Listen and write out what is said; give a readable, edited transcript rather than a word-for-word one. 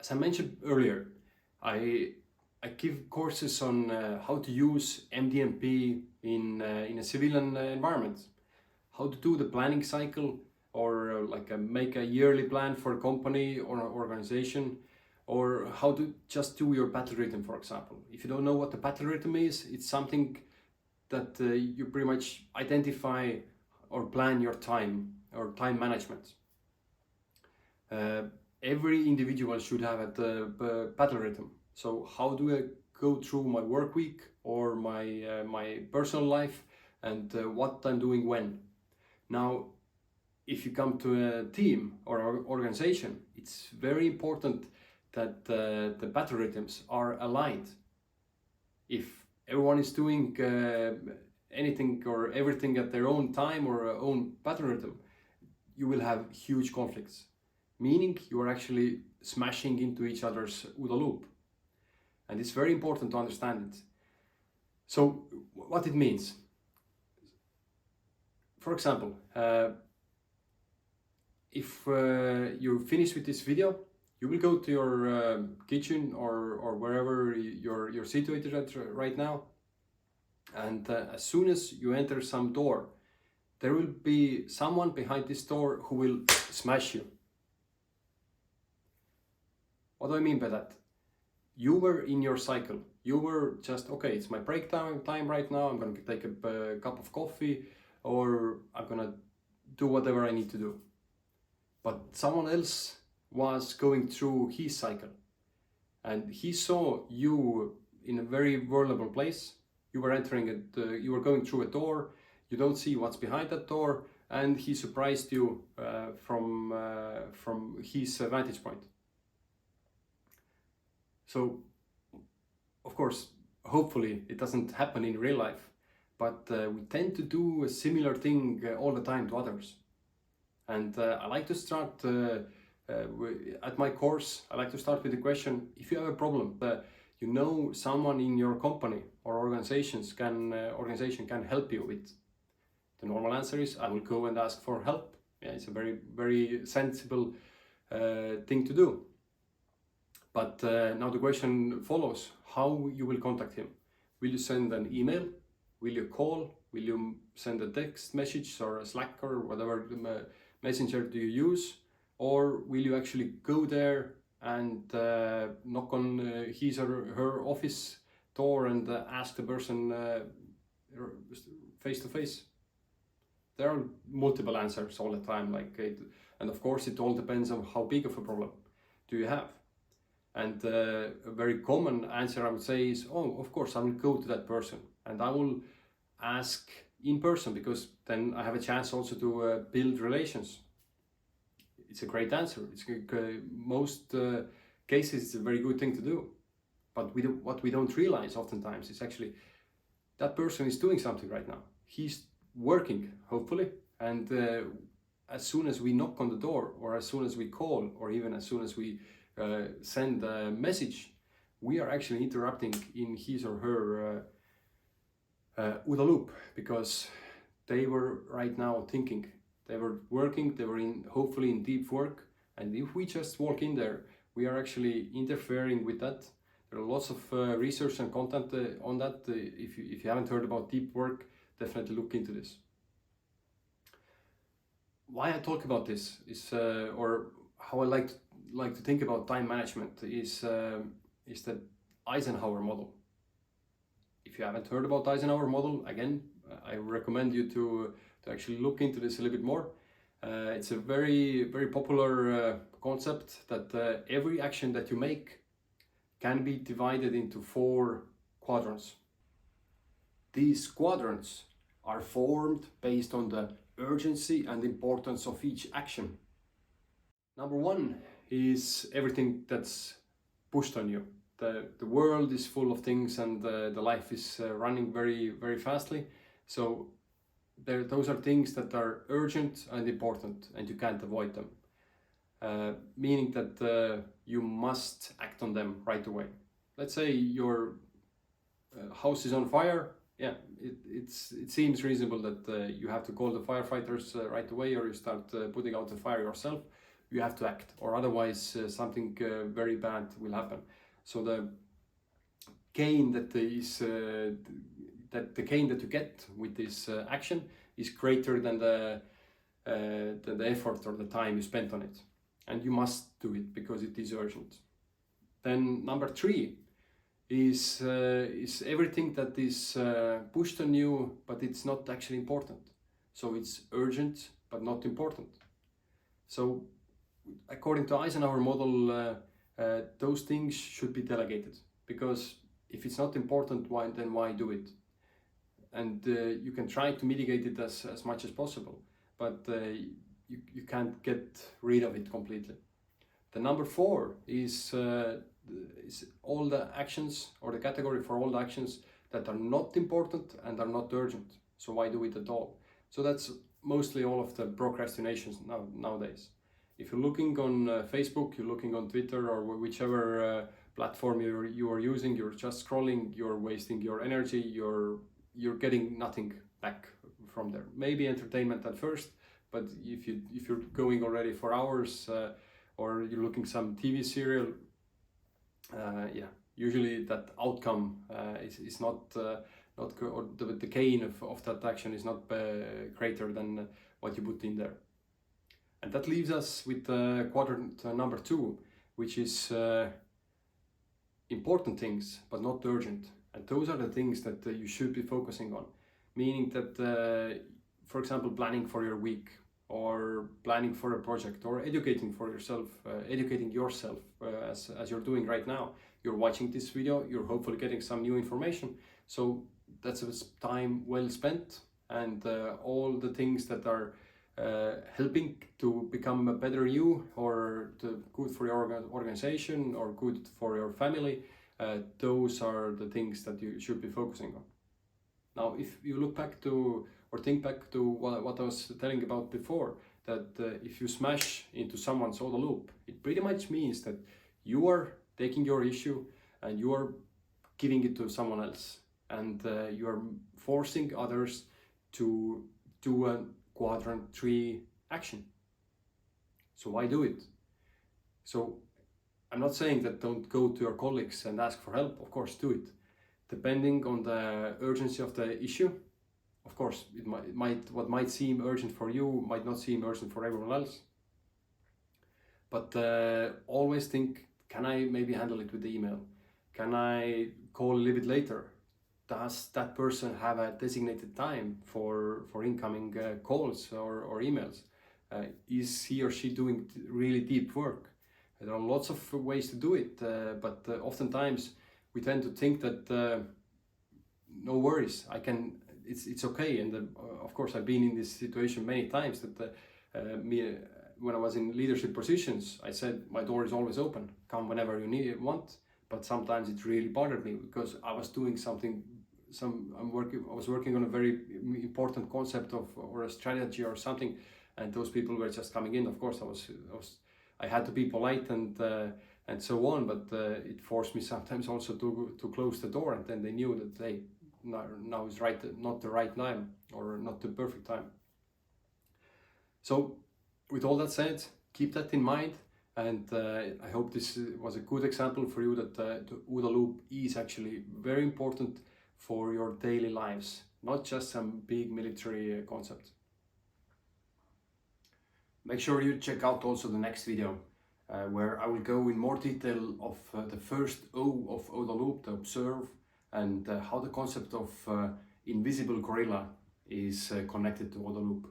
As I mentioned earlier, I give courses on how to use MDMP in a civilian environment, how to do the planning cycle, or make a yearly plan for a company or an organization, or how to just do your battle rhythm, for example. If you don't know what the battle rhythm is, it's something that you pretty much identify or plan your time or time management. Every individual should have a battle rhythm. So how do I go through my work week or my personal life, and what I'm doing when? Now, if you come to a team or organization, it's very important that the battle rhythms are aligned. If everyone is doing anything or everything at their own time or own battle rhythm, you will have huge conflicts, meaning you are actually smashing into each other's OODA loop. And it's very important to understand it. So what it means. For example, if you finish with this video, you will go to your kitchen or wherever you're situated at right now. And as soon as you enter some door, there will be someone behind this door who will smash you. What do I mean by that? You were in your cycle. You were just, okay, it's my break time right now. I'm going to take a cup of coffee, or I'm going to do whatever I need to do. But someone else was going through his cycle, and he saw you in a very vulnerable place. You were entering it, you were going through a door. You don't see what's behind that door, and he surprised you from his vantage point. So, of course, hopefully it doesn't happen in real life, but we tend to do a similar thing all the time to others. And I like to start at my course. I like to start with the question: if you have a problem, you know someone in your company or organization can help you with. The normal answer is I will go and ask for help. Yeah, it's a very, very sensible thing to do. But now the question follows: how you will contact him? Will you send an email? Will you call? Will you send a text message or a Slack or whatever messenger do you use? Or will you actually go there and knock on his or her office door and ask the person face to face? There are multiple answers all the time, and of course it all depends on how big of a problem do you have. And a very common answer I would say is, oh, of course I will go to that person and I will ask in person, because then I have a chance also to build relations. It's a great answer. It's most cases it's a very good thing to do. But what we don't realize oftentimes is actually that person is doing something right now. He's working, hopefully, and as soon as we knock on the door, or as soon as we call, or even as soon as we send a message, we are actually interrupting in his or her OODA loop, because they were right now thinking, they were working, they were hopefully in deep work, and if we just walk in there, we are actually interfering with that. There are lots of research and content on that. If you haven't heard about deep work, definitely look into this. Why I talk about this is, or how I like to think about time management is the Eisenhower model. If you haven't heard about the Eisenhower model, again, I recommend you to actually look into this a little bit more. It's a very, very popular concept that every action that you make can be divided into 4 quadrants. These quadrants are formed based on the urgency and importance of each action. Number 1 is everything that's pushed on you. The world is full of things, and the life is running very, very fastly. So those are things that are urgent and important, and you can't avoid them. Meaning that you must act on them right away. Let's say your house is on fire. Yeah, it seems reasonable that you have to call the firefighters right away, or you start putting out the fire yourself. you have to act, or otherwise something very bad will happen. So the gain that the gain that you get with this action is greater than the effort or the time you spent on it, and you must do it because it is urgent. Then number 3 is everything that is pushed on you, but it's not actually important. So it's urgent but not important. So according to Eisenhower model, those things should be delegated, because if it's not important, then why do it? And you can try to mitigate it as much as possible, but you can't get rid of it completely. The number 4 is all the actions, or the category for all the actions that are not important and are not urgent. So why do it at all? So that's mostly all of the procrastinations nowadays. If you're looking on Facebook, you're looking on Twitter, or whichever platform you are using, you're just scrolling, you're wasting your energy, you're getting nothing back from there. Maybe entertainment at first, but if you're going already for hours, or you're looking some TV serial, usually that outcome is not or the gain of that action is not greater than what you put in there. And that leaves us with quadrant number 2, which is important things but not urgent. And those are the things that you should be focusing on, meaning that for example, planning for your week, or planning for a project, or educating yourself as you're doing right now. You're watching this video, you're hopefully getting some new information, so that's a time well spent, and all the things that are helping to become a better you, or good for your organization, or good for your family, those are the things that you should be focusing on. Now, if you look back to, or think back to what I was telling about before, that if you smash into someone's OODA loop, it pretty much means that you are taking your issue and you are giving it to someone else, and you are forcing others to do a quadrant 3 action. So why do it? So I'm not saying that don't go to your colleagues and ask for help. Of course, do it. Depending on the urgency of the issue, of course, what might seem urgent for you might not seem urgent for everyone else. But always think, can I maybe handle it with the email? Can I call a little bit later? Does that person have a designated time for incoming calls or emails? Is he or she doing really deep work? There are lots of ways to do it, but oftentimes we tend to think that no worries, it's okay. And of course, I've been in this situation many times that when I was in leadership positions, I said my door is always open, come whenever you want. But sometimes it really bothered me because I was doing something. I was working on a very important concept or a strategy or something, and those people were just coming in. Of course, I had to be polite and so on, but it forced me sometimes also to close the door, and then they knew that hey, now is not the right time, or not the perfect time. So with all that said, keep that in mind, and I hope this was a good example for you that the OODA loop is actually very important for your daily lives, not just some big military concept. Make sure you check out also the next video, where I will go in more detail of the first O of OODA loop, the observe, and how the concept of invisible gorilla is connected to OODA loop.